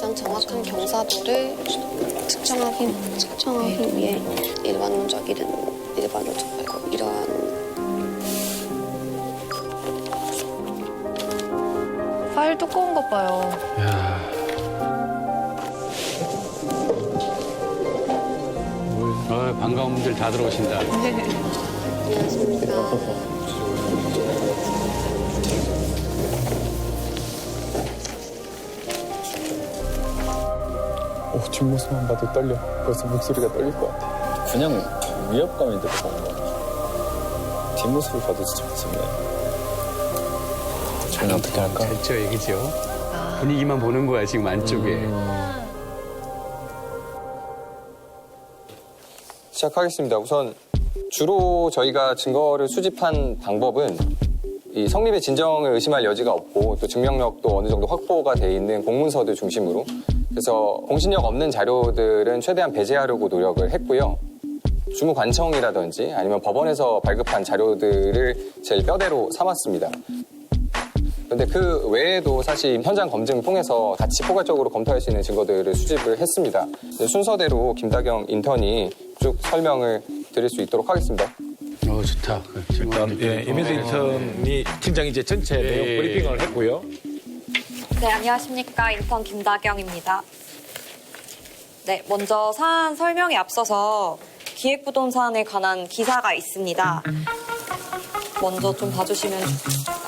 가장 정확한 경사도를 측정하기 위해 일반론적 말고 이러한 파일 두꺼운 것 봐요. 반가운 분들 다 들어오신다. 안녕하십니까. 뒷모습만 봐도 떨려. 벌써 목소리가 떨릴 것 같아. 그냥 위협감이 들어서 뒷모습을 봐도 진짜 무섭네. 잘 어떻게 할까? 잘죠 얘기죠. 분위기만 보는 거야 지금 안쪽에. 시작하겠습니다. 우선 주로 저희가 증거를 수집한 방법은 이 성립의 진정을 의심할 여지가 없고 또 증명력도 어느 정도 확보가 돼 있는 공문서들 중심으로 그래서 공신력 없는 자료들은 최대한 배제하려고 노력을 했고요. 주무관청이라든지 아니면 법원에서 발급한 자료들을 제일 뼈대로 삼았습니다. 그런데 그 외에도 사실 현장 검증 통해서 같이 포괄적으로 검토할 수 있는 증거들을 수집을 했습니다. 순서대로 김다경 인턴이 쭉 설명을 드릴 수 있도록 하겠습니다. 좋다. 일단 이면수 인턴이 팀장이 이제 전체 내용 브리핑을 했고요. 네, 안녕하십니까. 인턴 김다경입니다. 네, 먼저 사안 설명에 앞서서 기획부동산에 관한 기사가 있습니다. 먼저 좀 봐주시면 좋겠습니다.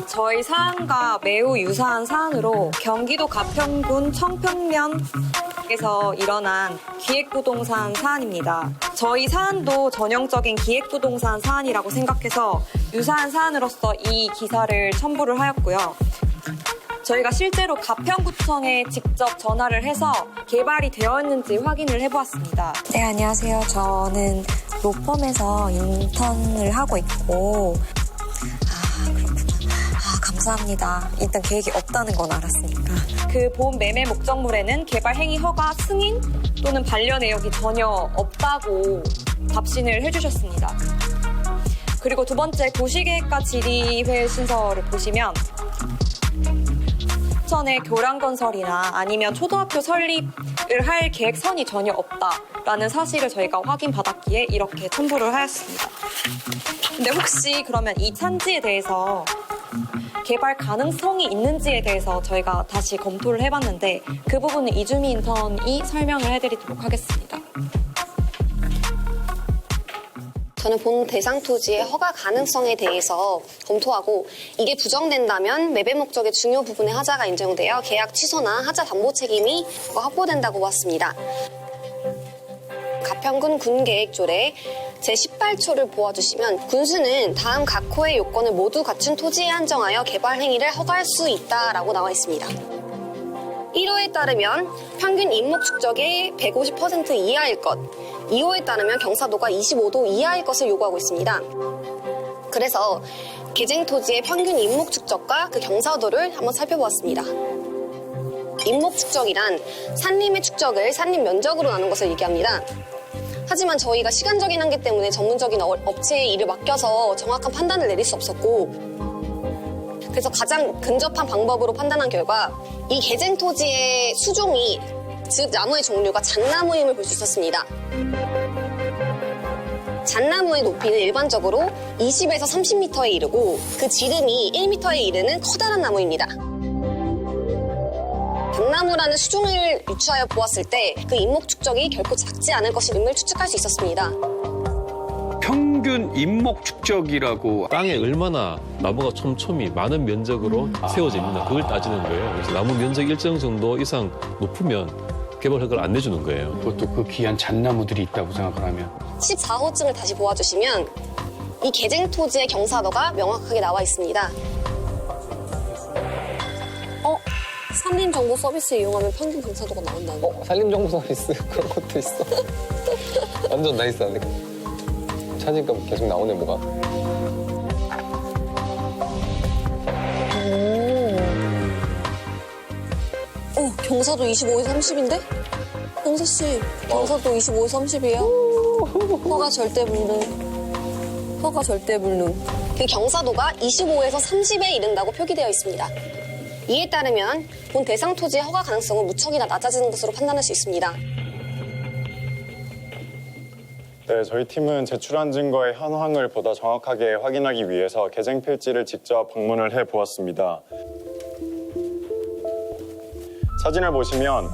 저희 사안과 매우 유사한 사안으로 경기도 가평군 청평면에서 일어난 기획부동산 사안입니다. 저희 사안도 전형적인 기획부동산 사안이라고 생각해서 유사한 사안으로서 이 기사를 첨부를 하였고요. 저희가 실제로 가평구청에 직접 전화를 해서 개발이 되어 있는지 확인을 해보았습니다. 네, 안녕하세요. 저는 로펌에서 인턴을 하고 있고 그렇구나. 감사합니다. 일단 계획이 없다는 건 알았으니까. 그 본 매매 목적물에는 개발 행위 허가 승인 또는 반려 내역이 전혀 없다고 답신을 해주셨습니다. 그리고 두 번째 도시계획과 질의회 순서를 보시면 전에 교량건설이나 아니면 초등학교 설립을 할 계획선이 전혀 없다라는 사실을 저희가 확인받았기에 이렇게 첨부를 하였습니다. 근데 혹시 그러면 이 산지에 대해서 개발 가능성이 있는지에 대해서 저희가 다시 검토를 해봤는데 그 부분은 이주미 인턴이 설명을 해드리도록 하겠습니다. 저는 본 대상 토지의 허가 가능성에 대해서 검토하고 이게 부정된다면 매매 목적의 중요 부분의 하자가 인정되어 계약 취소나 하자 담보 책임이 확보된다고 보았습니다. 가평군 군계획조례 제18조를 보아주시면 군수는 다음 각 호의 요건을 모두 갖춘 토지에 한정하여 개발 행위를 허가할 수 있다라고 나와 있습니다. 1호에 따르면 평균 인목 축적의 150% 이하일 것, 2호에 따르면 경사도가 25도 이하일 것을 요구하고 있습니다. 그래서 개정 토지의 평균 인목 축적과 그 경사도를 한번 살펴보았습니다. 인목 축적이란 산림의 축적을 산림 면적으로 나눈 것을 얘기합니다. 하지만 저희가 시간적인 한계 때문에 전문적인 업체에 일을 맡겨서 정확한 판단을 내릴 수 없었고 그래서 가장 근접한 방법으로 판단한 결과 이 개정 토지의 수종이 즉 나무의 종류가 잣나무임을 볼 수 있었습니다. 잣나무의 높이는 일반적으로 20에서 30m에 이르고 그 지름이 1m에 이르는 커다란 나무입니다. 잣나무라는 수종을 유추하여 보았을 때 그 인목 축적이 결코 작지 않을 것임을 추측할 수 있었습니다. 평균 인목 축적이라고 땅에 얼마나 나무가 촘촘히 많은 면적으로 세워져 있는가 그걸 따지는 거예요. 그래서 나무 면적 일정 정도 이상 높으면 개발 허가를 안 내주는 거예요. 그것도 그 귀한 잣나무들이 있다고 생각을 하면 14호증을 다시 보아주시면 이 개정 토지의 경사도가 명확하게 나와 있습니다. 산림정보 서비스를 이용하면 평균 경사도가 나온다는 거. 산림정보 서비스 그런 것도 있어. 완전 나이스한데. 찾으니까 계속 나오네 뭐가. 경사도 25에서 30인데? 영서씨, 경사도 25에서 30이에요. 허가 절대 불능. 그 경사도가 25에서 30에 이른다고 표기되어 있습니다. 이에 따르면 본 대상 토지의 허가 가능성은 무척이나 낮아지는 것으로 판단할 수 있습니다. 네, 저희 팀은 제출한 증거의 현황을 보다 정확하게 확인하기 위해서 개정 필지를 직접 방문을 해보았습니다. 사진을 보시면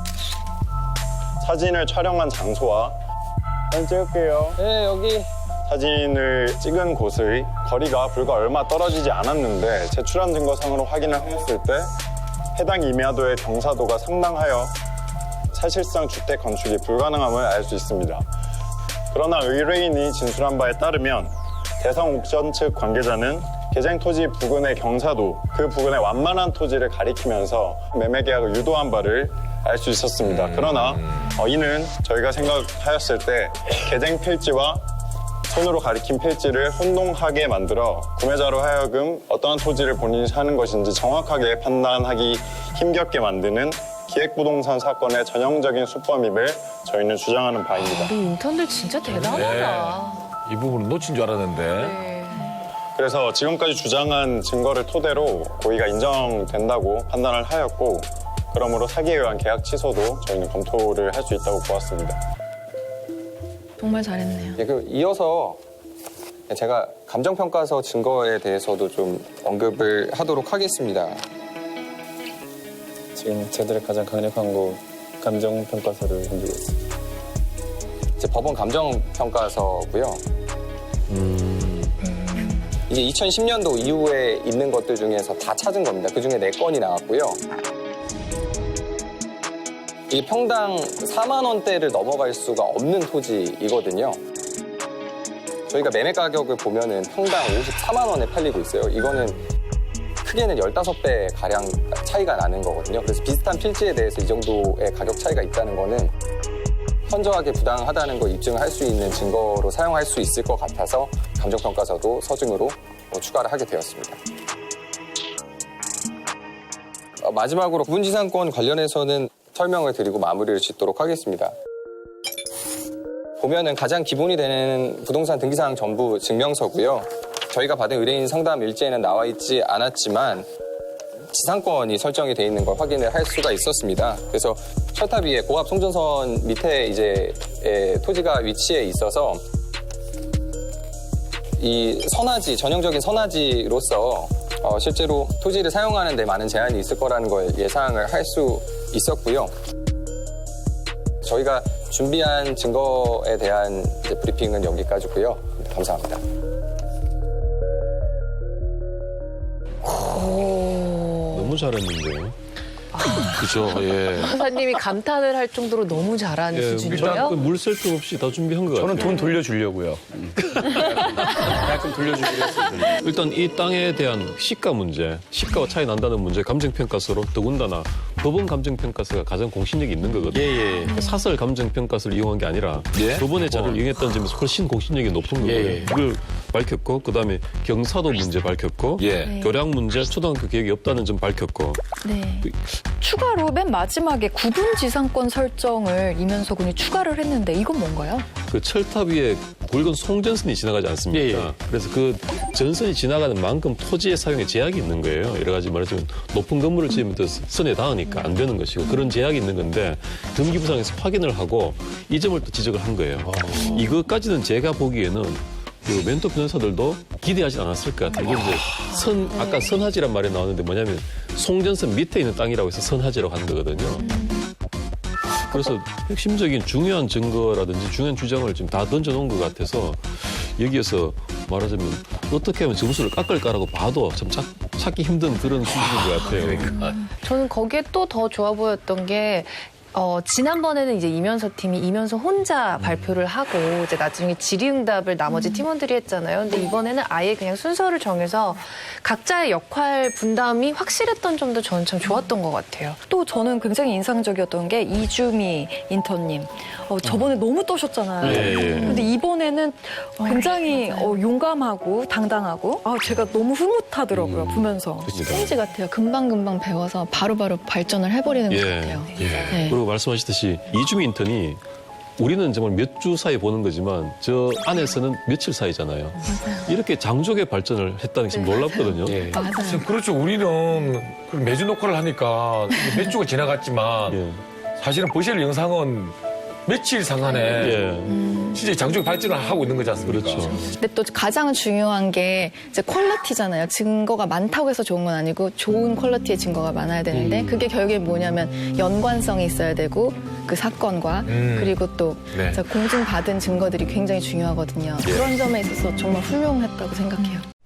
사진을 촬영한 장소와 사진 찍을게요. 네, 여기. 사진을 찍은 곳의 거리가 불과 얼마 떨어지지 않았는데 제출한 증거상으로 확인을 했을 때 해당 임야도의 경사도가 상당하여 사실상 주택 건축이 불가능함을 알 수 있습니다. 그러나 의뢰인이 진술한 바에 따르면 대상 옥션 측 관계자는 개정 토지 부근의 경사도, 그 부근의 완만한 토지를 가리키면서 매매 계약을 유도한 바를 알 수 있었습니다. 그러나 이는 저희가 생각하였을 때 개정 필지와 손으로 가리킨 필지를 혼동하게 만들어 구매자로 하여금 어떠한 토지를 본인이 사는 것인지 정확하게 판단하기 힘겹게 만드는 기획부동산 사건의 전형적인 수법임을 저희는 주장하는 바입니다. 우리 인턴들 진짜 대단하다. 이 부분은 놓친 줄 알았는데. 그래서 지금까지 주장한 증거를 토대로 고의가 인정된다고 판단을 하였고, 그러므로 사기에 의한 계약 취소도 저희는 검토를 할 수 있다고 보았습니다. 정말 잘했네요. 예, 그 이어서 제가 감정평가서 증거에 대해서도 좀 언급을 하도록 하겠습니다. 지금 저들의 가장 강력한 거 감정평가서를 가지고 있습니다. 이제 법원 감정평가서고요. 이제 2010년도 이후에 있는 것들 중에서 다 찾은 겁니다. 그중에 4건이 나왔고요. 이 평당 4만 원대를 넘어갈 수가 없는 토지이거든요. 저희가 매매 가격을 보면은 평당 54만 원에 팔리고 있어요. 이거는 크게는 15배 가량 차이가 나는 거거든요. 그래서 비슷한 필지에 대해서 이 정도의 가격 차이가 있다는 거는 현저하게 부당하다는 걸 입증할 수 있는 증거로 사용할 수 있을 것 같아서 감정평가서도 서증으로 추가를 하게 되었습니다. 마지막으로 부분지상권 관련해서는 설명을 드리고 마무리를 짓도록 하겠습니다. 보면은 가장 기본이 되는 부동산 등기사항 전부 증명서고요. 저희가 받은 의뢰인 상담 일지에는 나와 있지 않았지만 지상권이 설정이 돼 있는 걸 확인을 할 수가 있었습니다. 그래서 철탑 위에 고압 송전선 밑에 이제 토지가 위치해 있어서 이 선화지, 전형적인 선화지로서 실제로 토지를 사용하는 데 많은 제한이 있을 거라는 걸 예상을 할 수 있었고요. 저희가 준비한 증거에 대한 이제 브리핑은 여기까지고요. 감사합니다. 너무 잘했는데요. 그죠, 예. 판사님이 감탄을 할 정도로 너무 잘한 수준이에요. 일단 물 쓸 틈 없이 다 준비한 것 같아요. 저는 돈 돌려주려고요. 약간 돌려주기로 했어요. 일단 이 땅에 대한 시가 문제, 시가와 차이 난다는 문제 감정평가서로 더군다나 법원 감정평가서가 가장 공신력이 있는 거거든요. 예. 사설 감정평가서를 이용한 게 아니라 예? 법원의 자료를 이용했다는 점에서 훨씬 공신력이 높은 거예요. 예. 이걸 밝혔고 그다음에 경사도 문제 밝혔고 예. 교량 문제 초등학교 계획이 없다는 점 밝혔고 네. 추가로 맨 마지막에 구분지상권 설정을 이면서 군이 추가를 했는데 이건 뭔가요? 그 철탑 위에 굵은 송전선이 지나가지 않습니까? 예. 그래서 그 전선이 지나가는 만큼 토지의 사용에 제약이 있는 거예요. 여러 가지 말하자면 높은 건물을 지으면 또 선에 닿으니까 안 되는 것이고 그런 제약이 있는 건데 등기부상에서 확인을 하고 이 점을 또 지적을 한 거예요. 이것까지는 제가 보기에는 그 멘토 변호사들도 기대하지 않았을 것 같아요. 이게 이제 아까 선하지란 말이 나왔는데 뭐냐면 송전선 밑에 있는 땅이라고 해서 선하지라고 하는 거거든요. 그래서 핵심적인 중요한 증거라든지 중요한 주장을 지금 다 던져놓은 것 같아서 여기에서 말하자면 어떻게 하면 점수를 깎을까라고 봐도 참 찾기 힘든 그런 수준인 것 같아요. 저는 거기에 또 더 좋아 보였던 게 지난번에는 이제 이면서 팀이 이면서 혼자 발표를 하고 이제 나중에 질의응답을 나머지 팀원들이 했잖아요. 근데 이번에는 아예 그냥 순서를 정해서 각자의 역할 분담이 확실했던 점도 저는 참 좋았던 것 같아요. 또 저는 굉장히 인상적이었던 게 이주미 인턴님. 저번에 너무 떠셨잖아요. 예. 근데 이번에는 굉장히 용감하고 당당하고 제가 너무 흐뭇하더라고요, 보면서. 스테이지 같아요. 금방금방 배워서 바로바로 발전을 해버리는 것 같아요. 네. 그리고 말씀하셨듯이 이주미 인턴이 우리는 정말 몇 주 사이 보는 거지만 저 안에서는 며칠 사이잖아요. 맞아요. 이렇게 장족의 발전을 했다는 게 좀 놀랍거든요. 그렇죠. 우리는 그럼 매주 녹화를 하니까 몇 주가 지나갔지만 예. 사실은 버실 영상은 며칠 상간에 예. 진짜 장족의 발전을 하고 있는 거지 않습니까? 그렇죠. 근데 또 가장 중요한 게 이제 퀄리티잖아요. 증거가 많다고 해서 좋은 건 아니고 좋은 퀄리티의 증거가 많아야 되는데 그게 결국에 뭐냐면 연관성이 있어야 되고 그 사건과 그리고 또 네. 공증받은 증거들이 굉장히 중요하거든요. 그런 점에 있어서 정말 훌륭했다고 생각해요.